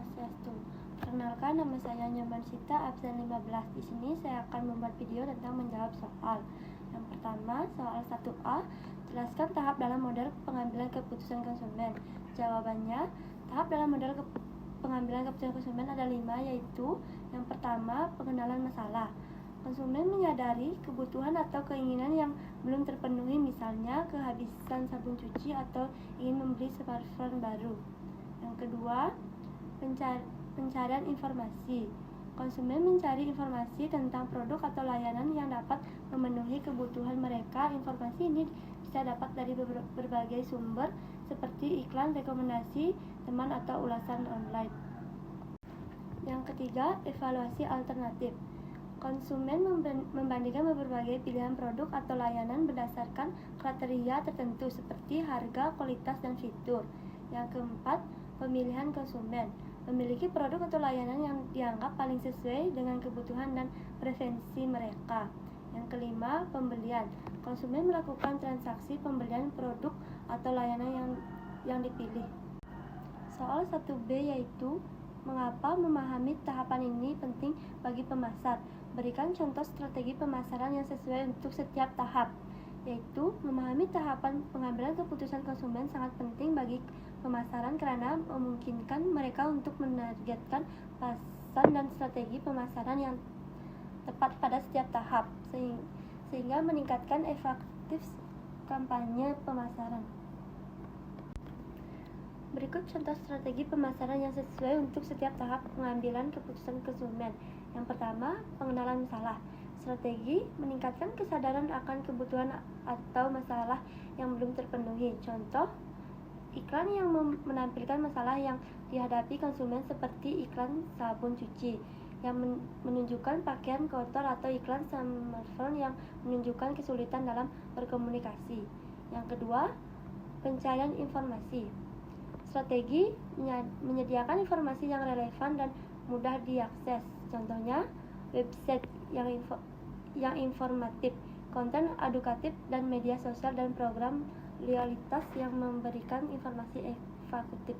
Swastiastu. Perkenalkan, nama saya Nyomansita absen 15. Di sini saya akan membuat video tentang menjawab soal. Yang pertama, soal 1A, jelaskan tahap dalam model pengambilan keputusan konsumen. Jawabannya, tahap dalam model pengambilan keputusan konsumen ada 5, yaitu yang pertama, pengenalan masalah. Konsumen menyadari kebutuhan atau keinginan yang belum terpenuhi, misalnya kehabisan sabun cuci atau ingin membeli smartphone baru. Yang kedua, pencarian informasi. Konsumen mencari informasi tentang produk atau layanan yang dapat memenuhi kebutuhan mereka. Informasi ini bisa dapat dari berbagai sumber seperti iklan, rekomendasi teman, atau ulasan online. Yang ketiga, evaluasi alternatif. Konsumen membandingkan berbagai pilihan produk atau layanan berdasarkan kriteria tertentu seperti harga, kualitas, dan fitur. Yang keempat, pemilihan konsumen. Memiliki produk atau layanan yang dianggap paling sesuai dengan kebutuhan dan preferensi mereka. Yang kelima, pembelian. Konsumen melakukan transaksi pembelian produk atau layanan yang dipilih. Soal 1B yaitu mengapa memahami tahapan ini penting bagi pemasar. Berikan contoh strategi pemasaran yang sesuai untuk setiap tahap, yaitu memahami tahapan pengambilan keputusan konsumen sangat penting bagi pemasaran karena memungkinkan mereka untuk menargetkan pasar dan strategi pemasaran yang tepat pada setiap tahap, sehingga meningkatkan efektif kampanye pemasaran. Berikut contoh strategi pemasaran yang sesuai untuk setiap tahap pengambilan keputusan konsumen. Yang pertama, pengenalan masalah. Strategi meningkatkan kesadaran akan kebutuhan atau masalah yang belum terpenuhi. Contoh, iklan yang menampilkan masalah yang dihadapi konsumen seperti iklan sabun cuci yang menunjukkan pakaian kotor atau iklan smartphone yang menunjukkan kesulitan dalam berkomunikasi. Yang kedua, pencarian informasi. Strategi menyediakan informasi yang relevan dan mudah diakses. Contohnya, website yang informatif, konten edukatif, dan media sosial dan program loyalitas yang memberikan informasi efektif.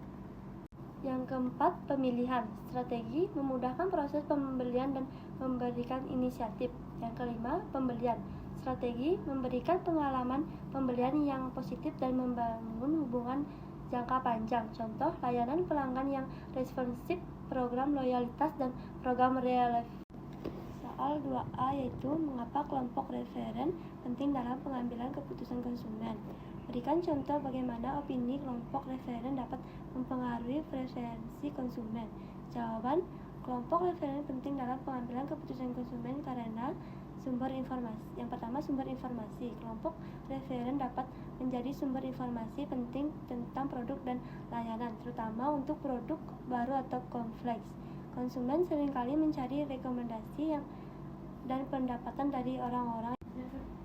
Yang keempat, pemilihan. Strategi memudahkan proses pembelian dan memberikan inisiatif. Yang kelima, pembelian. Strategi memberikan pengalaman pembelian yang positif dan membangun hubungan jangka panjang. Contoh, layanan pelanggan yang responsif, program loyalitas, dan program relevan. Soal 2A yaitu mengapa kelompok referen penting dalam pengambilan keputusan konsumen. Berikan contoh bagaimana opini kelompok referen dapat mempengaruhi preferensi konsumen. Jawaban, kelompok referen penting dalam pengambilan keputusan konsumen karena sumber informasi. Yang pertama, sumber informasi. Kelompok referen dapat menjadi sumber informasi penting tentang produk dan layanan, terutama untuk produk baru atau kompleks. Konsumen seringkali mencari rekomendasi dan pendapatan dari orang-orang.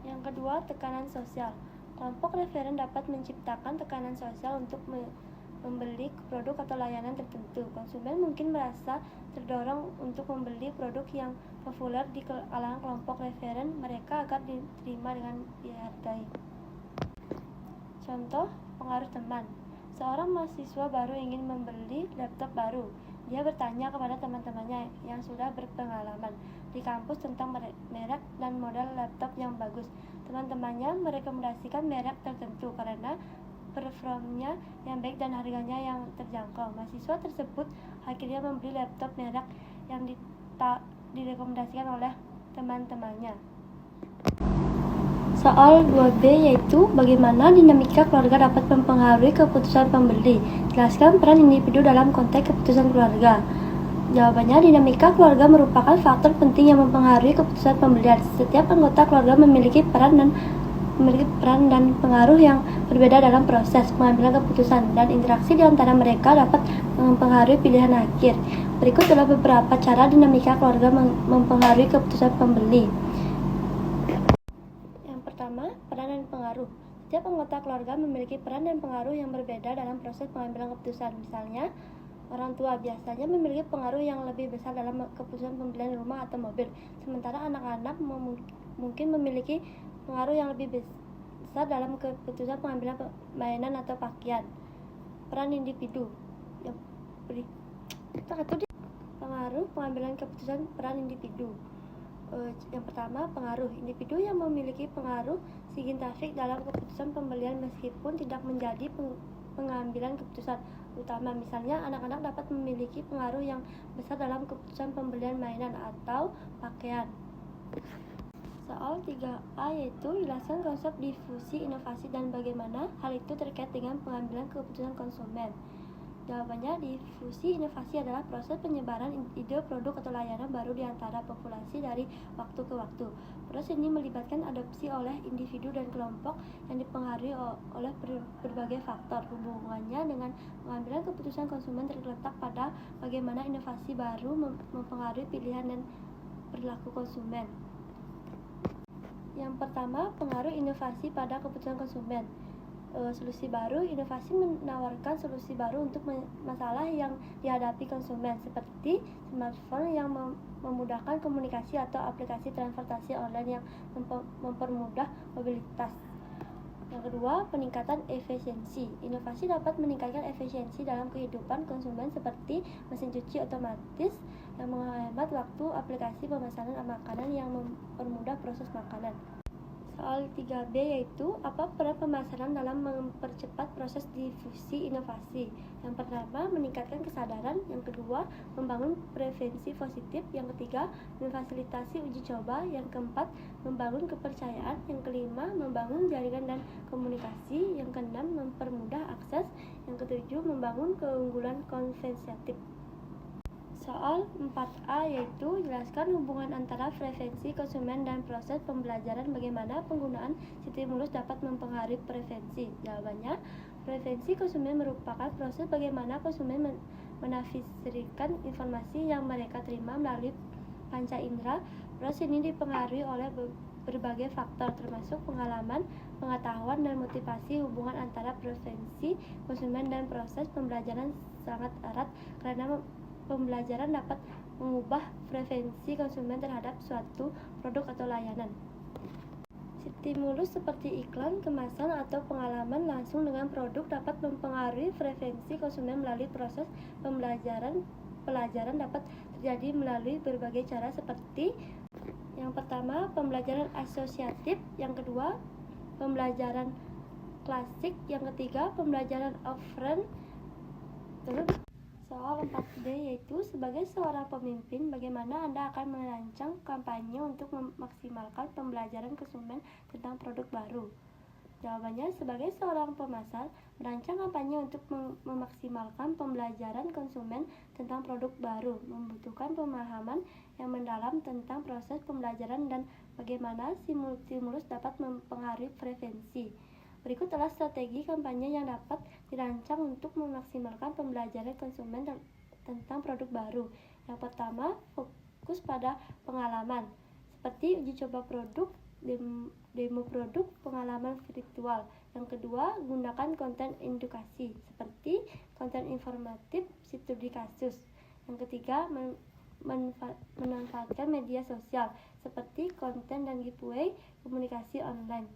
Yang kedua, tekanan sosial. Kelompok referen dapat menciptakan tekanan sosial untuk membeli produk atau layanan tertentu. Konsumen mungkin merasa terdorong untuk membeli produk yang populer di kalangan kelompok referen mereka agar diterima dengan dihargai. Contoh, pengaruh teman. Seorang mahasiswa baru ingin membeli laptop baru. Dia bertanya kepada teman-temannya yang sudah berpengalaman di kampus tentang merek dan model laptop yang bagus. Teman-temannya merekomendasikan merek tertentu karena performanya yang baik dan harganya yang terjangkau. Mahasiswa tersebut akhirnya membeli laptop merek yang direkomendasikan oleh teman-temannya. Soal 2B yaitu bagaimana dinamika keluarga dapat mempengaruhi keputusan pembeli. Jelaskan peran individu dalam konteks keputusan keluarga. Jawabannya, dinamika keluarga merupakan faktor penting yang mempengaruhi keputusan pembelian. Setiap anggota keluarga memiliki peran dan pengaruh yang berbeda dalam proses pengambilan keputusan, dan interaksi di antara mereka dapat mempengaruhi pilihan akhir. Berikut adalah beberapa cara dinamika keluarga mempengaruhi keputusan pembeli. Yang pertama, peran dan pengaruh. Setiap anggota keluarga memiliki peran dan pengaruh yang berbeda dalam proses pengambilan keputusan. Misalnya, orang tua biasanya memiliki pengaruh yang lebih besar dalam keputusan pembelian rumah atau mobil, sementara anak-anak mungkin memiliki pengaruh yang lebih besar dalam keputusan pengambilan mainan atau pakaian. Peran individu. Satu, pengaruh pengambilan keputusan peran individu. Yang pertama, pengaruh individu yang memiliki pengaruh signifikan dalam keputusan pembelian meskipun tidak menjadi pengambilan keputusan utama. Misalnya, anak-anak dapat memiliki pengaruh yang besar dalam keputusan pembelian mainan atau pakaian. Soal 3A yaitu jelaskan konsep difusi inovasi dan bagaimana hal itu terkait dengan pengambilan keputusan konsumen. Jawabannya, difusi inovasi adalah proses penyebaran ide, produk, atau layanan baru di antara populasi dari waktu ke waktu. Proses ini melibatkan adopsi oleh individu dan kelompok yang dipengaruhi oleh berbagai faktor. Hubungannya dengan pengambilan keputusan konsumen terletak pada bagaimana inovasi baru mempengaruhi pilihan dan perilaku konsumen. Yang pertama, pengaruh inovasi pada keputusan konsumen. Solusi baru, inovasi menawarkan solusi baru untuk masalah yang dihadapi konsumen, seperti smartphone yang memudahkan komunikasi atau aplikasi transportasi online yang mempermudah mobilitas. Yang kedua, peningkatan efisiensi. Inovasi dapat meningkatkan efisiensi dalam kehidupan konsumen seperti mesin cuci otomatis yang menghemat waktu, aplikasi pemesanan makanan yang mempermudah proses makanan. Soal 3B yaitu apa peran pemasaran dalam mempercepat proses difusi inovasi. Yang pertama, meningkatkan kesadaran. Yang kedua, membangun preferensi positif. Yang ketiga, memfasilitasi uji coba. Yang keempat, membangun kepercayaan. Yang kelima, membangun jaringan dan komunikasi. Yang keenam, mempermudah akses. Yang ketujuh, membangun keunggulan kompensatif. Soal 4A yaitu jelaskan hubungan antara preferensi konsumen dan proses pembelajaran, bagaimana penggunaan stimulus dapat mempengaruhi preferensi. Jawabannya, preferensi konsumen merupakan proses bagaimana konsumen menafsirkan informasi yang mereka terima melalui panca indera. Proses ini dipengaruhi oleh berbagai faktor termasuk pengalaman, pengetahuan, dan motivasi. Hubungan antara preferensi konsumen dan proses pembelajaran sangat erat karena pembelajaran dapat mengubah preferensi konsumen terhadap suatu produk atau layanan. Stimulus seperti iklan, kemasan, atau pengalaman langsung dengan produk dapat mempengaruhi preferensi konsumen melalui proses pembelajaran. Pelajaran dapat terjadi melalui berbagai cara seperti yang pertama, pembelajaran asosiatif, yang kedua, pembelajaran klasik, yang ketiga, pembelajaran operant. Soal 4D yaitu sebagai seorang pemimpin, bagaimana Anda akan merancang kampanye untuk memaksimalkan pembelajaran konsumen tentang produk baru? Jawabannya, sebagai seorang pemasar, merancang kampanye untuk memaksimalkan pembelajaran konsumen tentang produk baru membutuhkan pemahaman yang mendalam tentang proses pembelajaran dan bagaimana stimulus dapat mempengaruhi preferensi. Berikut adalah strategi kampanye yang dapat dirancang untuk memaksimalkan pembelajaran konsumen tentang produk baru. Yang pertama, fokus pada pengalaman, seperti uji coba produk, demo produk, pengalaman virtual. Yang kedua, gunakan konten edukasi, seperti konten informatif, studi kasus. Yang ketiga, memanfaatkan media sosial, seperti konten dan giveaway, komunikasi online.